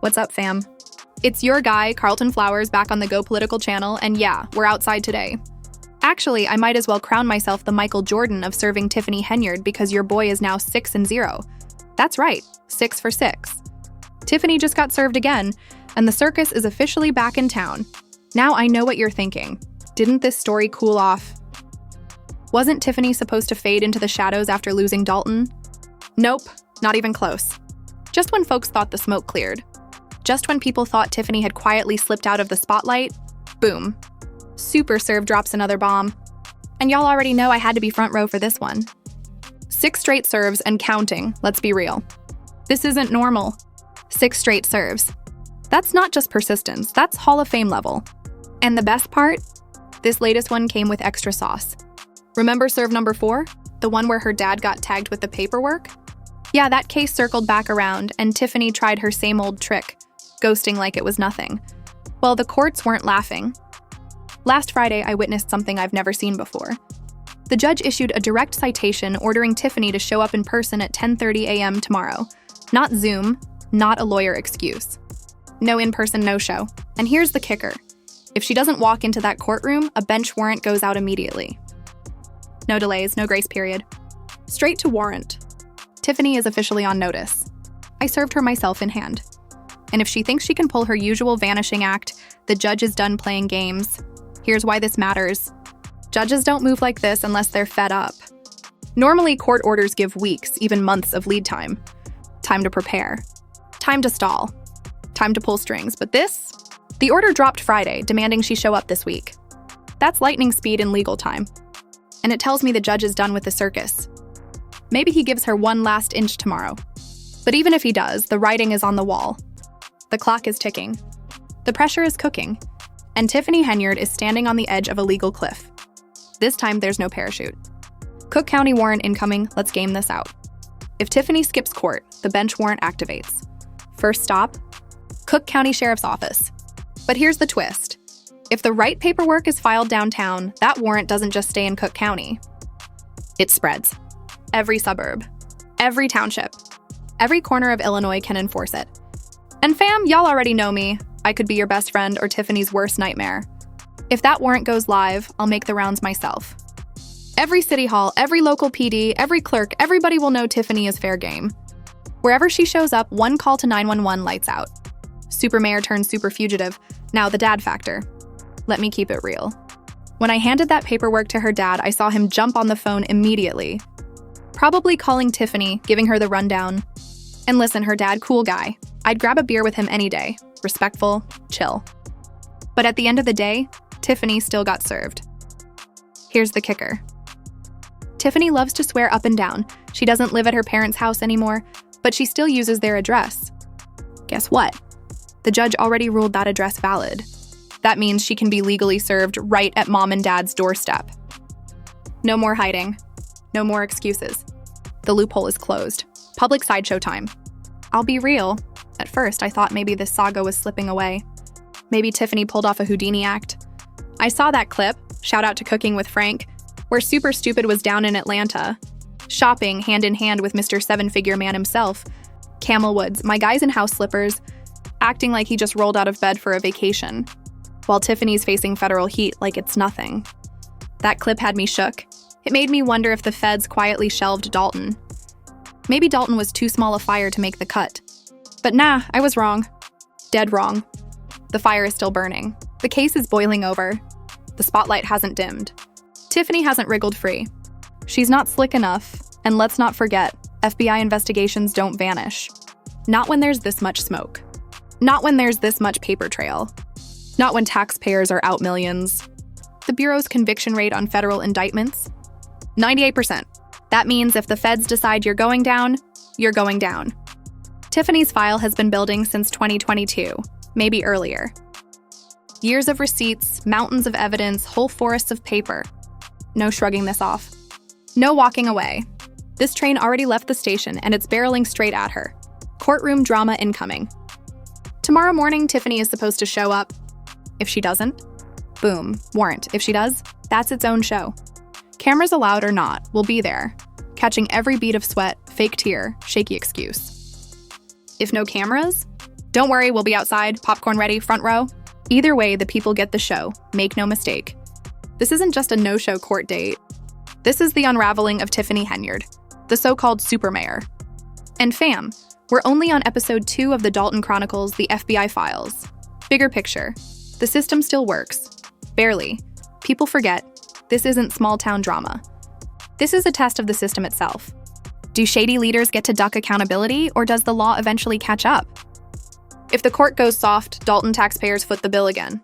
What's up, fam? It's your guy, Carlton Flowers, back on the Go Political channel, and yeah, we're outside today. Actually, I might as well crown myself the Michael Jordan of serving Tiffany Henyard because your boy is now 6-0. That's right, 6 for 6. Tiffany just got served again, and the circus is officially back in town. Now I know what you're thinking. Didn't this story cool off? Wasn't Tiffany supposed to fade into the shadows after losing Dalton? Nope, not even close. Just when folks thought the smoke cleared. Just when people thought Tiffany had quietly slipped out of the spotlight, boom. Super Serve drops another bomb. And y'all already know I had to be front row for this one. 6 straight serves and counting, let's be real. This isn't normal. 6 straight serves. That's not just persistence, that's Hall of Fame level. And the best part? This latest one came with extra sauce. Remember serve number 4? The one where her dad got tagged with the paperwork? Yeah, that case circled back around, and Tiffany tried her same old trick, ghosting like it was nothing. Well, the courts weren't laughing. Last Friday, I witnessed something I've never seen before. The judge issued a direct citation ordering Tiffany to show up in person at 10:30 a.m. tomorrow. Not Zoom, not a lawyer excuse. No in-person no-show. And here's the kicker. If she doesn't walk into that courtroom, a bench warrant goes out immediately. No delays, no grace period. Straight to warrant. Tiffany is officially on notice. I served her myself in hand. And if she thinks she can pull her usual vanishing act, the judge is done playing games. Here's why this matters. Judges don't move like this unless they're fed up. Normally, court orders give weeks, even months of lead time. Time to prepare. Time to stall. Time to pull strings. But this? The order dropped Friday, demanding she show up this week. That's lightning speed in legal time. And it tells me the judge is done with the circus. Maybe he gives her one last inch tomorrow. But even if he does, the writing is on the wall. The clock is ticking. The pressure is cooking. And Tiffany Henyard is standing on the edge of a legal cliff. This time, there's no parachute. Cook County warrant incoming, let's game this out. If Tiffany skips court, the bench warrant activates. First stop, Cook County Sheriff's Office. But here's the twist. If the right paperwork is filed downtown, that warrant doesn't just stay in Cook County. It spreads. Every suburb, every township, every corner of Illinois can enforce it. And fam, y'all already know me. I could be your best friend or Tiffany's worst nightmare. If that warrant goes live, I'll make the rounds myself. Every city hall, every local PD, every clerk, everybody will know Tiffany is fair game. Wherever she shows up, one call to 911 lights out. Super mayor turns super fugitive. Now the dad factor. Let me keep it real. When I handed that paperwork to her dad, I saw him jump on the phone immediately. Probably calling Tiffany, giving her the rundown. And listen, her dad, cool guy. I'd grab a beer with him any day. Respectful, chill. But at the end of the day, Tiffany still got served. Here's the kicker. Tiffany loves to swear up and down. She doesn't live at her parents' house anymore, but she still uses their address. Guess what? The judge already ruled that address valid. That means she can be legally served right at mom and dad's doorstep. No more hiding. No more excuses. The loophole is closed. Public sideshow time. I'll be real. At first, I thought maybe this saga was slipping away. Maybe Tiffany pulled off a Houdini act. I saw that clip, shout out to Cooking with Frank, where Super Stupid was down in Atlanta, shopping hand in hand with Mr. Seven-Figure Man himself, Camel Woods, my guy's in house slippers, acting like he just rolled out of bed for a vacation, while Tiffany's facing federal heat like it's nothing. That clip had me shook. It made me wonder if the feds quietly shelved Dalton. Maybe Dalton was too small a fire to make the cut. But nah, I was wrong. Dead wrong. The fire is still burning. The case is boiling over. The spotlight hasn't dimmed. Tiffany hasn't wriggled free. She's not slick enough, and let's not forget, FBI investigations don't vanish. Not when there's this much smoke. Not when there's this much paper trail. Not when taxpayers are out millions. The Bureau's conviction rate on federal indictments? 98%. That means if the feds decide you're going down, you're going down. Tiffany's file has been building since 2022, maybe earlier. Years of receipts, mountains of evidence, whole forests of paper. No shrugging this off. No walking away. This train already left the station and it's barreling straight at her. Courtroom drama incoming. Tomorrow morning, Tiffany is supposed to show up. If she doesn't, boom, warrant. If she does, that's its own show. Cameras allowed or not, we'll be there, catching every bead of sweat, fake tear, shaky excuse. If no cameras, Don't worry, we'll be outside, popcorn ready, front row. Either way, the people get the show, make no mistake. This isn't just a no-show court date. This is the unraveling of Tiffany Henyard, the so-called super mayor. And fam, we're only on episode 2 of the Dalton Chronicles, the FBI files. Bigger picture, the system still works. Barely. People forget, this isn't small-town drama. This is a test of the system itself. Do shady leaders get to duck accountability, or does the law eventually catch up? If the court goes soft, Dalton taxpayers foot the bill again.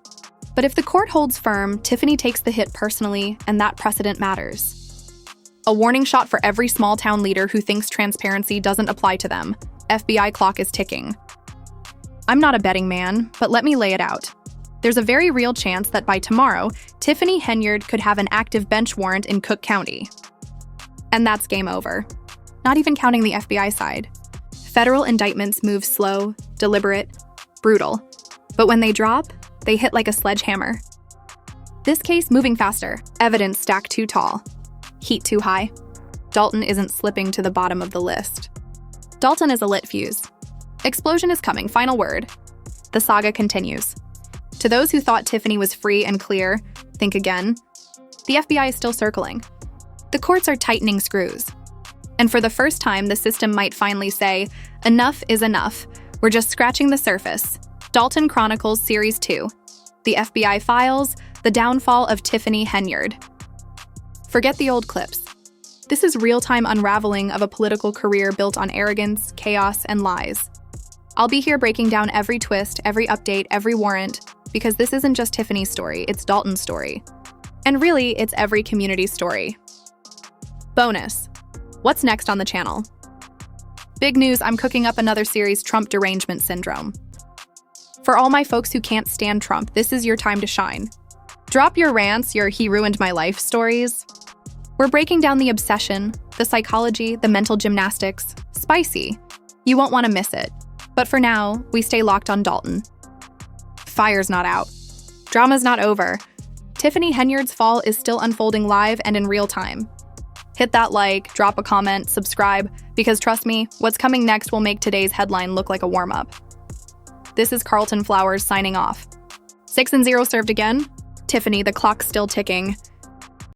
But if the court holds firm, Tiffany takes the hit personally, and that precedent matters. A warning shot for every small-town leader who thinks transparency doesn't apply to them. FBI clock is ticking. I'm not a betting man, but let me lay it out. There's a very real chance that by tomorrow, Tiffany Henyard could have an active bench warrant in Cook County. And that's game over. Not even counting the FBI side. Federal indictments move slow, deliberate, brutal. But when they drop, they hit like a sledgehammer. This case moving faster, evidence stacked too tall. Heat too high. Dalton isn't slipping to the bottom of the list. Dalton is a lit fuse. Explosion is coming, final word. The saga continues. To those who thought Tiffany was free and clear, think again. The FBI is still circling. The courts are tightening screws. And for the first time, the system might finally say, enough is enough. We're just scratching the surface. Dalton Chronicles Series 2. The FBI Files, The Downfall of Tiffany Henyard. Forget the old clips. This is real-time unraveling of a political career built on arrogance, chaos, and lies. I'll be here breaking down every twist, every update, every warrant, because this isn't just Tiffany's story, it's Dalton's story. And really, it's every community's story. Bonus. What's next on the channel? Big news, I'm cooking up another series, Trump Derangement Syndrome. For all my folks who can't stand Trump, this is your time to shine. Drop your rants, your he ruined my life stories. We're breaking down the obsession, the psychology, the mental gymnastics. Spicy. You won't want to miss it. But for now, we stay locked on Dalton. Fire's not out. Drama's not over. Tiffany Henyard's fall is still unfolding live and in real time. Hit that like, drop a comment, subscribe, because trust me, what's coming next will make today's headline look like a warm-up. This is Carlton Flowers signing off. 6-0 served again. Tiffany, the clock's still ticking.